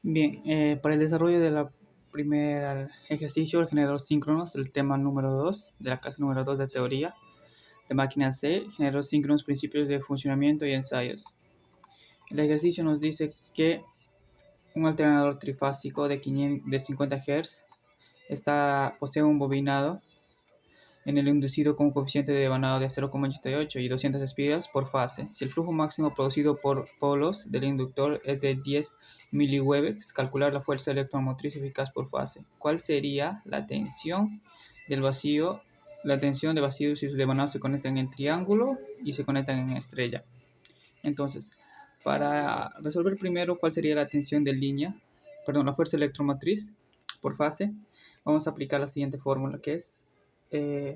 Bien, para el desarrollo de la primer ejercicio, el generador síncronos, el tema número 2 de la clase número 2 de teoría de máquina C, generador síncronos, principios de funcionamiento y ensayos. El ejercicio nos dice que un alternador trifásico de 50 Hz posee un bobinado en el inducido con un coeficiente de devanado de 0,88 y 200 espiras por fase. Si el flujo máximo producido por polos del inductor es de 10 miliwebes, calcular la fuerza electromotriz eficaz por fase. ¿Cuál sería la tensión del vacío? La tensión de vacío si sus devanados se conectan en triángulo y se conectan en estrella. Entonces, para resolver primero cuál sería la tensión de línea, la fuerza electromotriz por fase, vamos a aplicar la siguiente fórmula, que es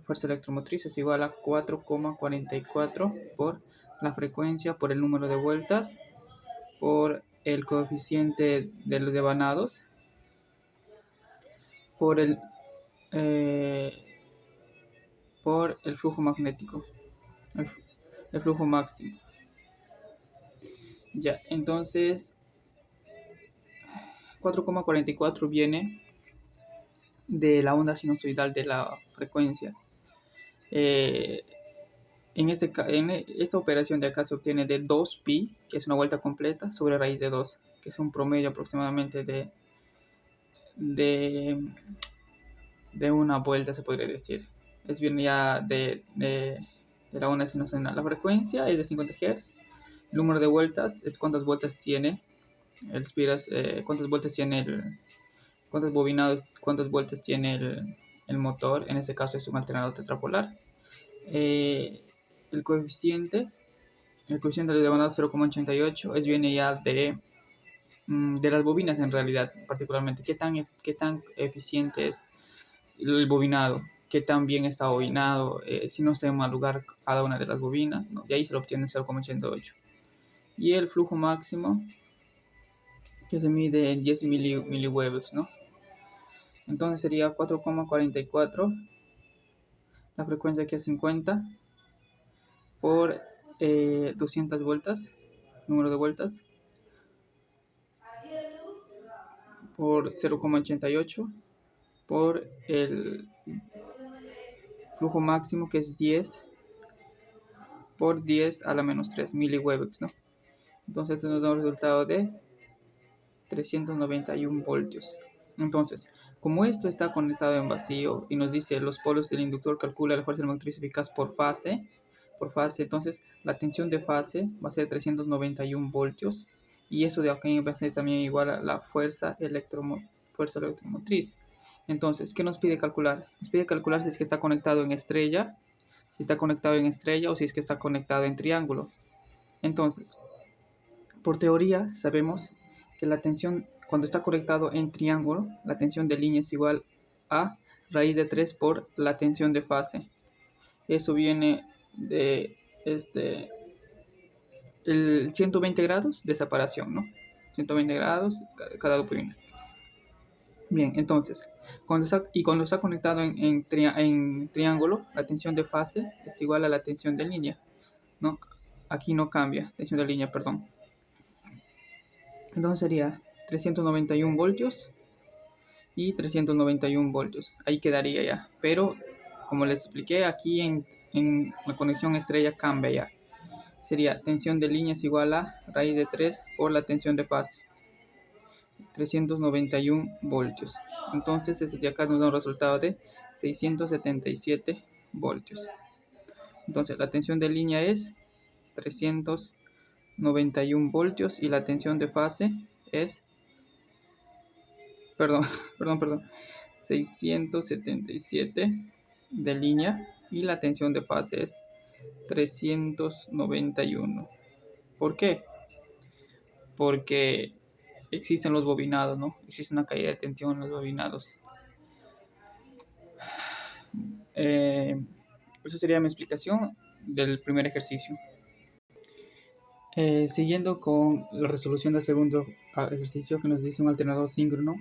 fuerza electromotriz es igual a 4,44 por la frecuencia por el número de vueltas por el coeficiente de los devanados por eh, por el flujo magnético, el flujo máximo. Ya, entonces 4,44 viene de la onda sinusoidal de la frecuencia. En esta operación de acá se obtiene de 2pi, que es una vuelta completa, sobre raíz de 2, que es un promedio aproximadamente de una vuelta, se podría decir. Es bien ya de la onda sinusoidal. La frecuencia es de 50 Hz. El número de vueltas es cuántas vueltas tiene cuántas vueltas tiene cuántas vueltas tiene el motor. En este caso es un alternador tetrapolar. El coeficiente de devanado 0,88 viene ya de las bobinas en realidad, particularmente. ¿Qué tan eficiente es el bobinado? ¿Qué tan bien está bobinado? Si no está en mal lugar cada una de las bobinas, ¿no? De ahí se lo obtiene 0,88. Y el flujo máximo, que se mide en 10 miliwebes, ¿no? Entonces sería 4,44, la frecuencia que es 50 por 200 vueltas, número de vueltas, por 0,88 por el flujo máximo, que es 10 por 10 a la menos 3 miliwebes, ¿no? Entonces esto nos da un resultado de 391 voltios. Entonces, como esto está conectado en vacío y nos dice los polos del inductor, calcula la fuerza motriz eficaz por fase, entonces la tensión de fase va a ser 391 voltios y eso de aquí va a ser también igual a la fuerza electromotriz. Entonces, ¿qué nos pide calcular? Nos pide calcular si es que está conectado en estrella, o si es que está conectado en triángulo. Entonces, por teoría sabemos que la tensión cuando está conectado en triángulo, la tensión de línea es igual a raíz de 3 por la tensión de fase. Eso viene de el 120 grados de separación, ¿no? 120 grados cada bobina. Bien, entonces, cuando está conectado en triángulo, la tensión de fase es igual a la tensión de línea, ¿no? Aquí no cambia, tensión de línea, perdón. Entonces sería 391 voltios y 391 voltios. Ahí quedaría ya. Pero, como les expliqué, aquí en la conexión estrella cambia ya. Sería tensión de línea es igual a raíz de 3 por la tensión de fase. 391 voltios. Entonces, desde acá nos da un resultado de 677 voltios. Entonces, la tensión de línea es 391 voltios y la tensión de fase es, perdón, 677 de línea y la tensión de fase es 391. ¿Por qué? Porque existen los bobinados, ¿no? Existe una caída de tensión en los bobinados. Esa sería mi explicación del primer ejercicio. Siguiendo con la resolución del segundo ejercicio, que nos dice un alternador síncrono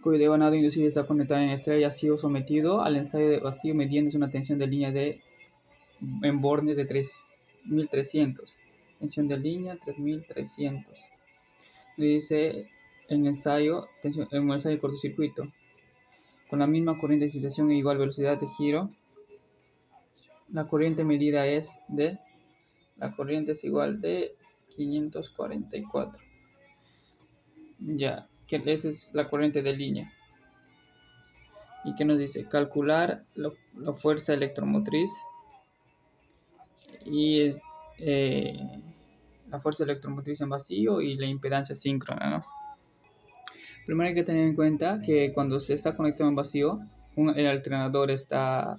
cuyo devanado inducido está conectado en estrella ha sido sometido al ensayo de vacío mediante una tensión de línea en bornes de 3300. Tensión de línea 3300. dice en ensayo de cortocircuito, con la misma corriente de excitación e igual velocidad de giro, la corriente medida la corriente es igual de 544. Ya, que esa es la corriente de línea. ¿Y qué nos dice? Calcular la fuerza electromotriz y la fuerza electromotriz en vacío y la impedancia síncrona, ¿no? Primero hay que tener en cuenta que cuando se está conectado en vacío, el alternador está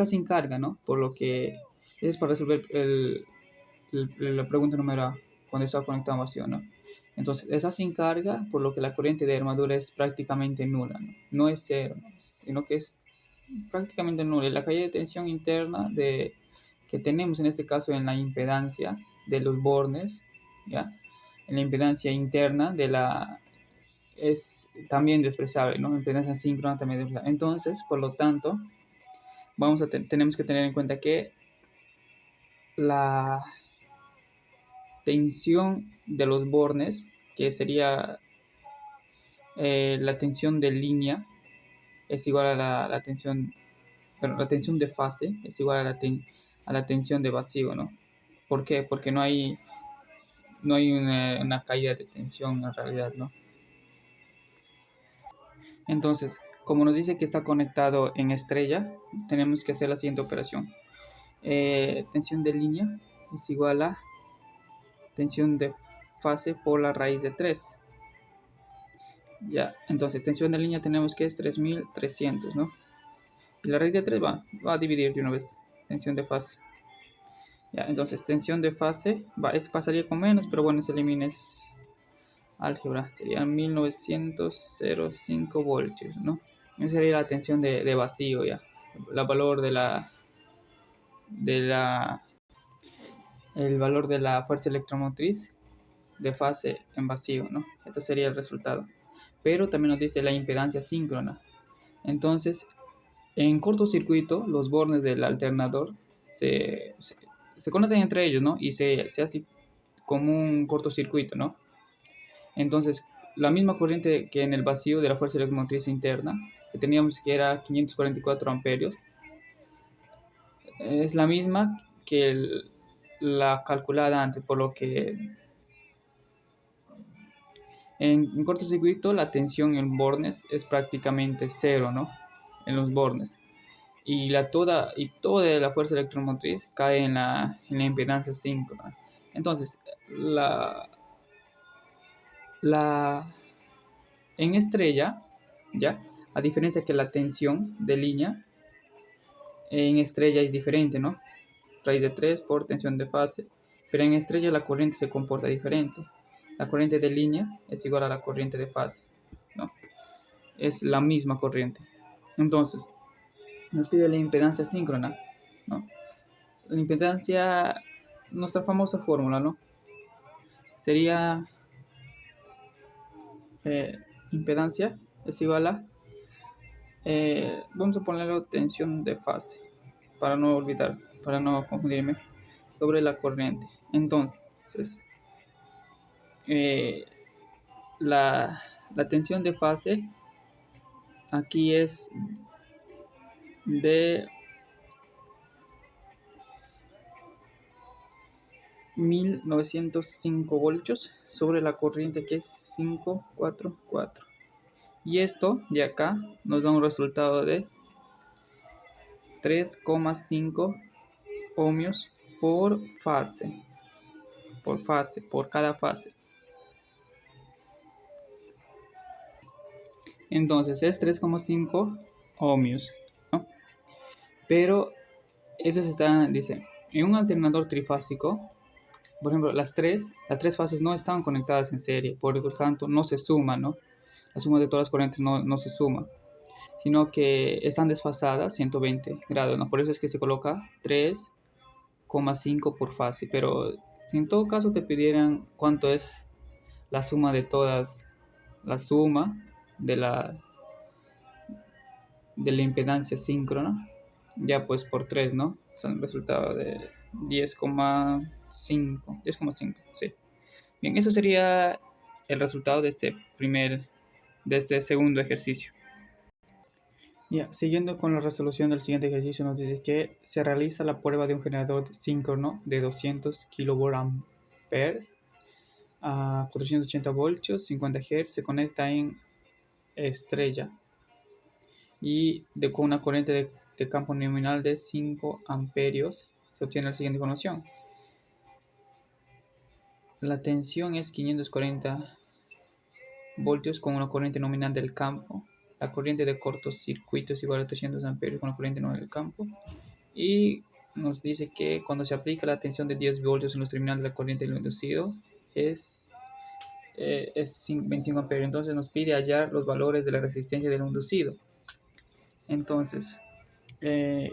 sin carga, ¿no? Por lo que es para resolver la pregunta número A, cuando está conectado en vacío, ¿no? Entonces, está sin carga, por lo que la corriente de armadura es prácticamente nula, ¿no? No es cero, ¿no? Sino que es prácticamente nula. Y la caída de tensión interna que tenemos en este caso en la impedancia de los bornes, ¿ya? En la impedancia interna es también despreciable, ¿no? Impedancia síncrona también es despreciable. Entonces, por lo tanto, tenemos que tener en cuenta que la tensión de los bornes, que sería la tensión de línea, es igual a la tensión, bueno, la tensión de fase es igual a la tensión de vacío, ¿no? ¿Por qué? Porque no hay una caída de tensión en realidad, ¿no? Entonces, como nos dice que está conectado en estrella, tenemos que hacer la siguiente operación. Tensión de línea es igual a tensión de fase por la raíz de 3. Ya, entonces tensión de línea tenemos que es 3300, ¿no? Y la raíz de 3 va a dividir de una vez. Tensión de fase. Ya, entonces tensión de fase pasaría con menos, pero bueno, se elimina, es álgebra. Serían 1905 voltios, ¿no? Esa sería la tensión de vacío, ya. El valor el valor de la fuerza electromotriz de fase en vacío, ¿no? Esto sería el resultado. Pero también nos dice la impedancia síncrona. Entonces, en cortocircuito, los bornes del alternador se conectan entre ellos, ¿no? Y se hace como un cortocircuito, ¿no? Entonces, la misma corriente que en el vacío de la fuerza electromotriz interna, que teníamos que era 544 amperios, es la misma que la calculada antes, por lo que en cortocircuito la tensión en bornes es prácticamente cero, ¿no? En los bornes. Y toda la fuerza electromotriz cae en la impedancia síncrona. Entonces, en estrella, ¿ya? A diferencia que la tensión de línea en estrella es diferente, ¿no? Raíz de 3 por tensión de fase. Pero en estrella la corriente se comporta diferente. La corriente de línea es igual a la corriente de fase, ¿no? Es la misma corriente. Entonces, nos pide la impedancia síncrona, ¿no? La impedancia, nuestra famosa fórmula, ¿no? Sería impedancia es igual a, vamos a ponerlo tensión de fase, para no olvidar, para no confundirme, sobre la corriente. Entonces, la tensión de fase aquí es de 1905 voltios sobre la corriente, que es 544. Y esto de acá nos da un resultado de 3,5 ohmios por fase, por cada fase. Entonces es 3,5 ohmios, ¿no? Pero eso dice, en un alternador trifásico, por ejemplo, las tres fases no están conectadas en serie, por lo tanto no se suma, ¿no? La suma de todas las corrientes no se suma, sino que están desfasadas 120 grados, ¿no? Por eso es que se coloca 3,5 por fase. Pero si en todo caso te pidieran cuánto es la suma de todas, la suma de la impedancia síncrona, ya pues por 3, ¿no? Son el resultado de 10,5, sí. Bien, eso sería el resultado de este segundo ejercicio. Ya, siguiendo con la resolución del siguiente ejercicio, nos dice que se realiza la prueba de un generador síncrono de 200 kVA a 480 voltios, 50 Hz, se conecta en estrella y con una corriente de campo nominal de 5 amperios se obtiene la siguiente información. La tensión es 540 voltios con una corriente nominal del campo. La corriente de cortocircuito es igual a 300 amperios con la corriente nominal del campo. Y nos dice que cuando se aplica la tensión de 10 voltios en los terminales de la corriente de lo inducido es 25 amperios. Entonces nos pide hallar los valores de la resistencia del inducido. Entonces, la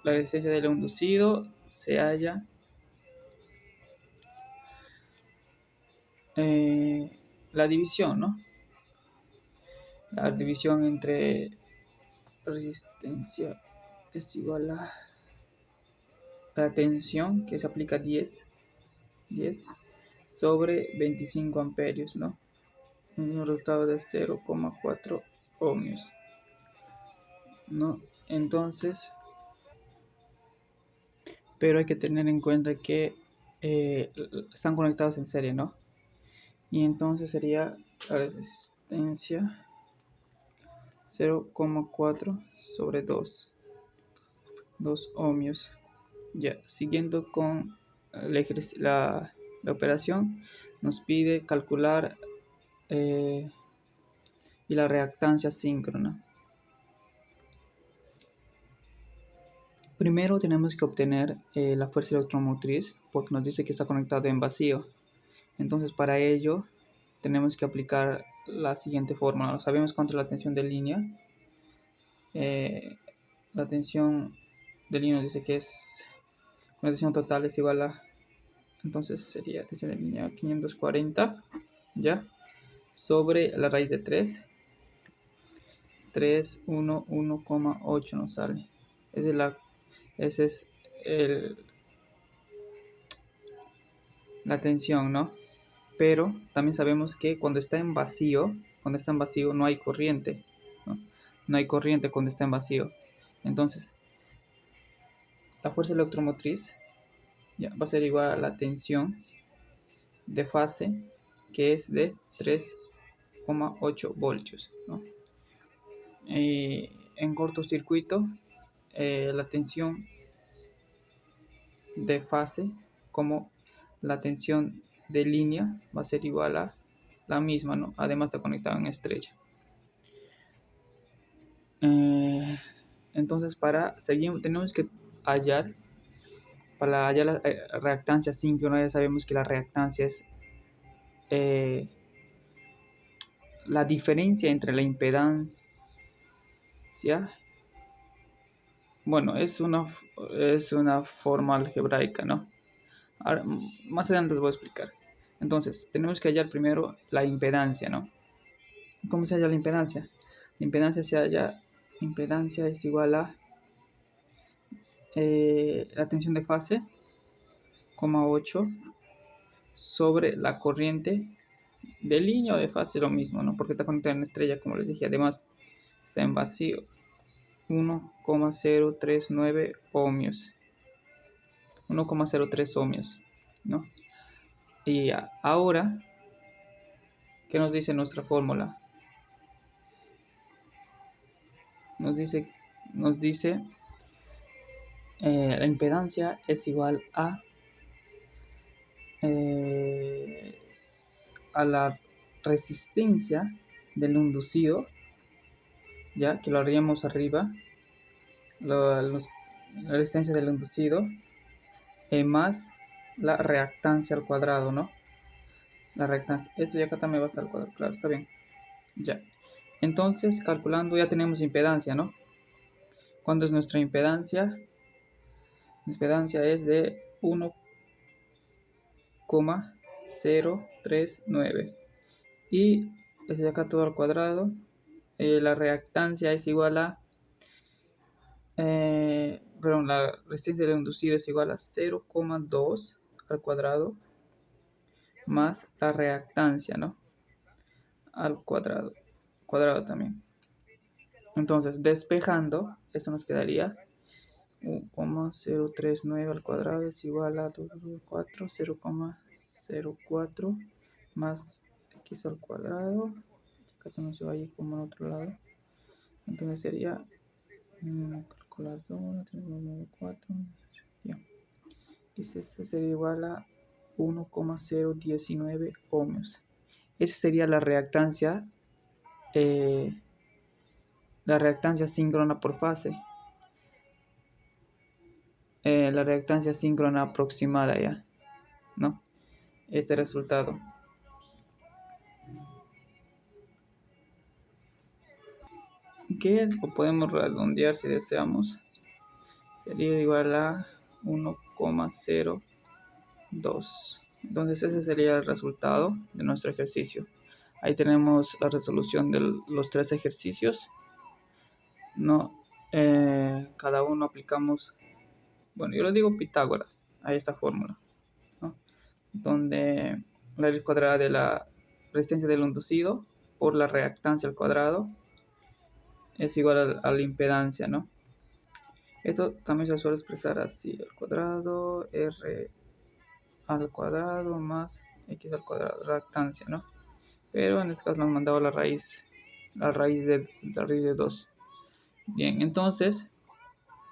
resistencia del inducido se halla la división, ¿no? La división entre resistencia es igual a la tensión que se aplica 10 sobre 25 amperios, ¿no? Un resultado de 0,4 ohmios, ¿no? Entonces, pero hay que tener en cuenta que están conectados en serie, ¿no? Y entonces sería la resistencia 0,4 sobre 2 ohmios. Ya, siguiendo con la operación, nos pide calcular y la reactancia síncrona. Primero tenemos que obtener la fuerza electromotriz porque nos dice que está conectado en vacío. Entonces para ello tenemos que aplicar la siguiente fórmula. Sabemos cuánto es la tensión de línea. La tensión de línea nos dice que la tensión total es igual a, entonces sería tensión de línea 540, ¿ya? Sobre la raíz de 3, 311,8 nos sale. Esa es la tensión, ¿no? Pero también sabemos que cuando está en vacío no hay corriente, ¿no? No hay corriente cuando está en vacío. Entonces, la fuerza electromotriz ya va a ser igual a la tensión de fase, que es de 3,8 voltios, ¿no? En cortocircuito, la tensión de fase como la tensión de línea va a ser igual a la misma, ¿no? Además está conectado en estrella. Entonces tenemos que hallar, para hallar la reactancia síncrona, ya sabemos que la reactancia es la diferencia entre la impedancia. Bueno, es una forma algebraica, ¿no? Ahora, más adelante les voy a explicar. Entonces, tenemos que hallar primero la impedancia, ¿no? ¿Cómo se halla la impedancia? La impedancia es igual a la tensión de fase, 8 sobre la corriente de línea o de fase, lo mismo, ¿no? Porque está conectada en estrella, como les dije. Además, está en vacío, 1,039 ohmios. 1,03 ohmios, ¿no? Y ahora, ¿qué nos dice nuestra fórmula? Nos dice la impedancia es igual a la resistencia del inducido, ya que lo haríamos arriba, la resistencia del inducido más la reactancia al cuadrado, ¿no? La reactancia, esto ya acá también va a estar al cuadrado, claro, está bien, ya. Entonces, calculando, ya tenemos impedancia, ¿no? ¿Cuánto es nuestra impedancia? La impedancia es de 1,039 y desde acá todo al cuadrado. La reactancia es igual a la resistencia del inducido es igual a 0,2 al cuadrado más la reactancia, ¿no? al cuadrado. Cuadrado también. Entonces, despejando, esto nos quedaría 1,039 al cuadrado es igual a 0,04 más x al cuadrado. Acá no se va a ir como en otro lado. Entonces sería calculadora, 3,94. Ya. Y este sería igual a 1,019 ohmios. Esa sería la reactancia síncrona por fase. La reactancia síncrona aproximada ya, ¿no? Este resultado. Que lo podemos redondear si deseamos. Sería igual a 1,02. Entonces ese sería el resultado de nuestro ejercicio. Ahí tenemos la resolución de los 3 ejercicios. No, cada uno aplicamos, bueno, yo lo digo Pitágoras, a esta fórmula, ¿no? Donde la raíz cuadrada de la resistencia del inducido por la reactancia al cuadrado es igual a la impedancia, ¿no? Esto también se suele expresar así: al cuadrado, R al cuadrado más X al cuadrado, reactancia, ¿no? Pero en este caso nos han mandado la raíz de 2. Bien, entonces,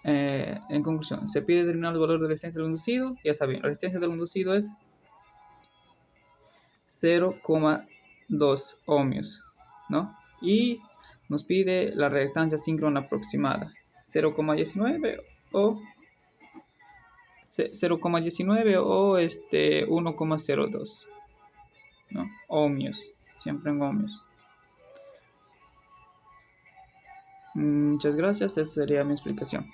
en conclusión, se pide determinar el valor de resistencia del inducido. Ya saben, la resistencia del inducido es 0,2 ohmios, ¿no? Y nos pide la reactancia síncrona aproximada, 0,19 o 1,02, ¿no? Ohmios, siempre en ohmios. Muchas gracias, esa sería mi explicación.